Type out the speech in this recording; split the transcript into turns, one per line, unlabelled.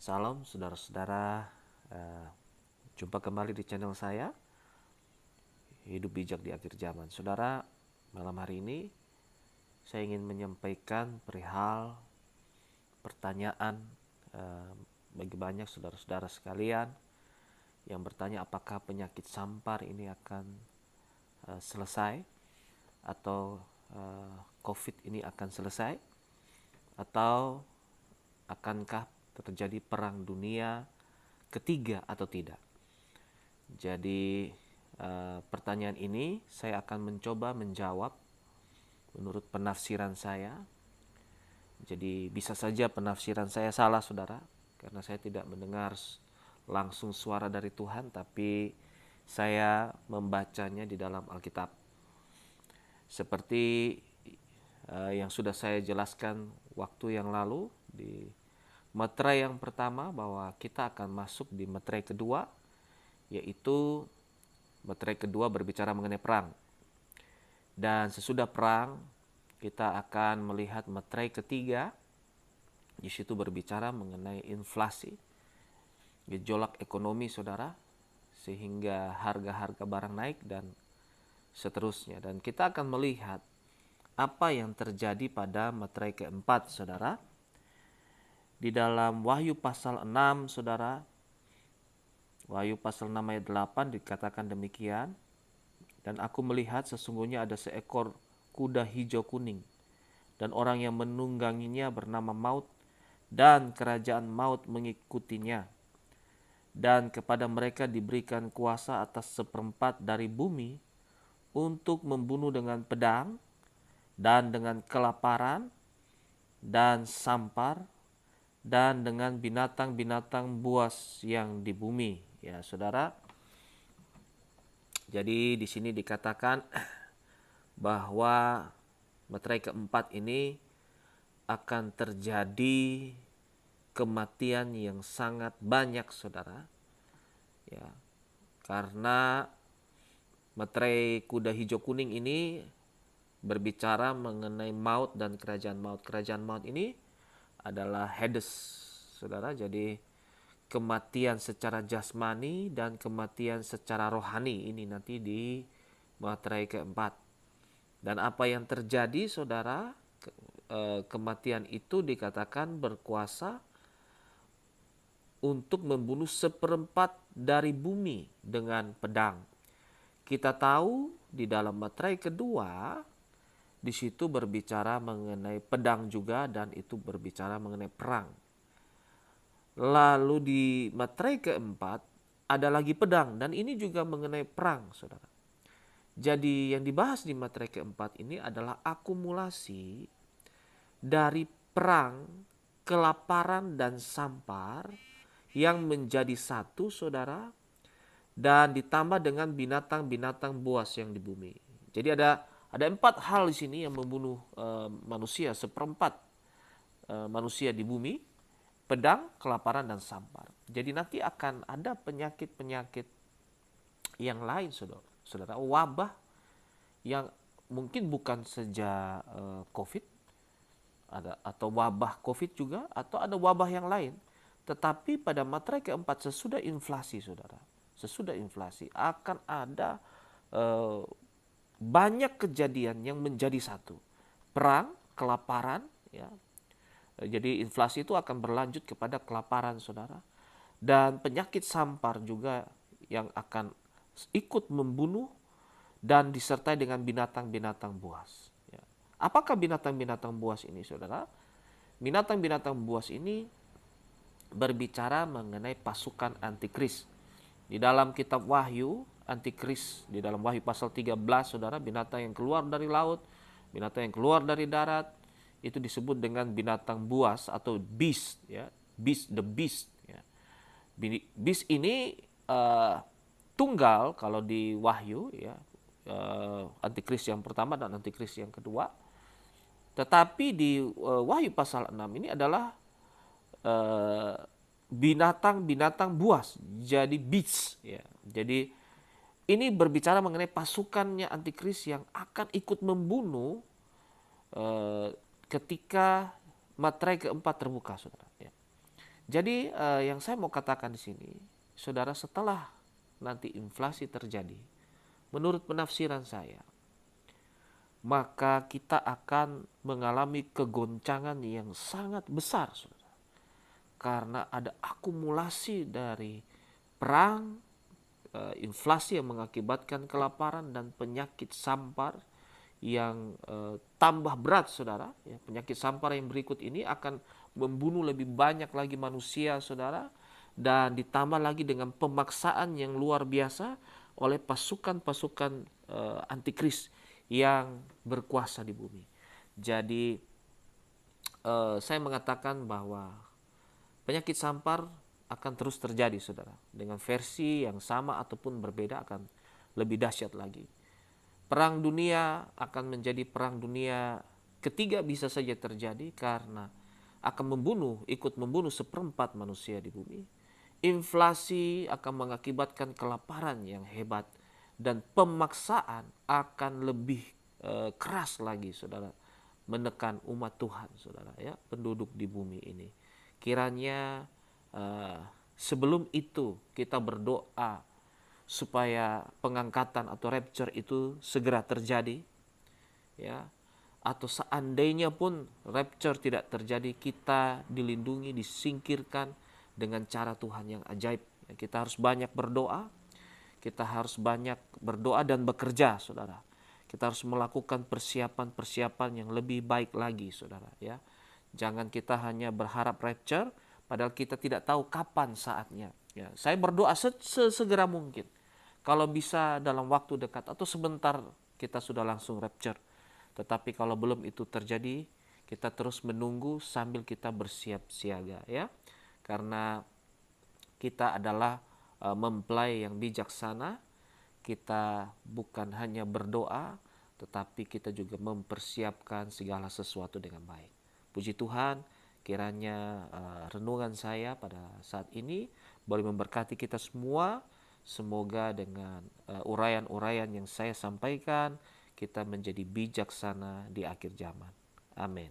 Salam saudara-saudara, eh, jumpa kembali di channel saya, Hidup Bijak di Akhir Zaman. Saudara, malam hari ini saya ingin menyampaikan perihal pertanyaan eh, bagi banyak saudara-saudara sekalian yang bertanya apakah penyakit sampar ini akan selesai atau COVID ini akan selesai atau akankah terjadi perang dunia ketiga atau tidak. Jadi pertanyaan ini saya akan mencoba menjawab menurut penafsiran saya. Jadi bisa saja penafsiran saya salah, saudara, karena saya tidak mendengar langsung suara dari Tuhan, tapi saya membacanya di dalam Alkitab. Seperti yang sudah saya jelaskan waktu yang lalu di materai yang pertama, bahwa kita akan masuk di materai kedua, yaitu materai kedua berbicara mengenai perang. Dan sesudah perang kita akan melihat materai ketiga, di situ berbicara mengenai inflasi, gejolak ekonomi, saudara, sehingga harga-harga barang naik dan seterusnya. Dan kita akan melihat apa yang terjadi pada materai keempat, saudara. Di dalam Wahyu pasal 6, saudara, Wahyu pasal 6 ayat 8 dikatakan demikian. Dan aku melihat sesungguhnya ada seekor kuda hijau kuning, dan orang yang menungganginya bernama Maut, dan kerajaan maut mengikutinya. Dan kepada mereka diberikan kuasa atas seperempat dari bumi untuk membunuh dengan pedang, dan dengan kelaparan, dan sampar, dan dengan binatang-binatang buas yang di bumi. Ya, saudara. Jadi di sini dikatakan bahwa materai keempat ini akan terjadi kematian yang sangat banyak, saudara. Ya, karena materai kuda hijau kuning ini berbicara mengenai maut dan kerajaan maut. Kerajaan maut ini adalah Hades, saudara. Jadi kematian secara jasmani dan kematian secara rohani ini nanti di materai keempat. Dan apa yang terjadi, saudara, kematian itu dikatakan berkuasa untuk membunuh seperempat dari bumi dengan pedang. Kita tahu di dalam materai kedua, di situ berbicara mengenai pedang juga, dan itu berbicara mengenai perang. Lalu di materai keempat ada lagi pedang, dan ini juga mengenai perang, saudara. Jadi yang dibahas di materai keempat ini adalah akumulasi dari perang, kelaparan, dan sampar yang menjadi satu, saudara, dan ditambah dengan binatang-binatang buas yang di bumi. Jadi ada empat hal di sini yang membunuh manusia, seperempat manusia di bumi: pedang, kelaparan, dan sampar. Jadi nanti akan ada penyakit-penyakit yang lain, saudara, wabah yang mungkin bukan saja COVID, atau wabah COVID juga, atau ada wabah yang lain. Tetapi pada materai keempat, sesudah inflasi, saudara, sesudah inflasi akan ada banyak kejadian yang menjadi satu: perang, kelaparan, ya. Jadi inflasi itu akan berlanjut kepada kelaparan, saudara. Dan penyakit sampar juga yang akan ikut membunuh dan disertai dengan binatang-binatang buas. Ya. Apakah binatang-binatang buas ini, saudara? Binatang-binatang buas ini berbicara mengenai pasukan antikris. Di dalam kitab Wahyu, antikris di dalam Wahyu pasal 13, saudara, binatang yang keluar dari laut, binatang yang keluar dari darat, itu disebut dengan binatang buas atau beast, ya. The beast, ya. Beast ini tunggal kalau di Wahyu, ya. Antikris yang pertama dan antikris yang kedua. Tetapi di Wahyu pasal 6 ini adalah binatang-binatang buas, jadi beast, ya. Jadi ini berbicara mengenai pasukannya antikris yang akan ikut membunuh ketika materai keempat terbuka, saudara. Ya. Jadi yang saya mau katakan di sini, saudara, setelah nanti inflasi terjadi, menurut penafsiran saya, maka kita akan mengalami kegoncangan yang sangat besar, saudara. Karena ada akumulasi dari perang, inflasi yang mengakibatkan kelaparan, dan penyakit sampar yang tambah berat, saudara. Ya, penyakit sampar yang berikut ini akan membunuh lebih banyak lagi manusia, saudara. Dan ditambah lagi dengan pemaksaan yang luar biasa oleh pasukan-pasukan antikris yang berkuasa di bumi. Jadi saya mengatakan bahwa penyakit sampar akan terus terjadi, saudara, dengan versi yang sama ataupun berbeda, akan lebih dahsyat lagi. Perang dunia akan menjadi perang dunia ketiga bisa saja terjadi karena akan ikut membunuh seperempat manusia di bumi. Inflasi akan mengakibatkan kelaparan yang hebat, dan pemaksaan akan lebih keras lagi, saudara, menekan umat Tuhan, saudara, ya, penduduk di bumi ini. Kiranya sebelum itu kita berdoa supaya pengangkatan atau rapture itu segera terjadi, ya. Atau seandainya pun rapture tidak terjadi, kita dilindungi, disingkirkan dengan cara Tuhan yang ajaib. Kita harus banyak berdoa, kita harus banyak berdoa dan bekerja, saudara. Kita harus melakukan persiapan-persiapan yang lebih baik lagi, saudara, ya. Jangan kita hanya berharap rapture padahal kita tidak tahu kapan saatnya, ya. Saya berdoa sesegera mungkin, kalau bisa dalam waktu dekat atau sebentar kita sudah langsung rapture. Tetapi kalau belum itu terjadi, kita terus menunggu sambil kita bersiap siaga, ya. Karena kita adalah mempelai yang bijaksana. Kita bukan hanya berdoa, tetapi kita juga mempersiapkan segala sesuatu dengan baik. Puji Tuhan, kiranya renungan saya pada saat ini boleh memberkati kita semua. Semoga dengan uraian-uraian yang saya sampaikan, kita menjadi bijaksana di akhir zaman. Amin.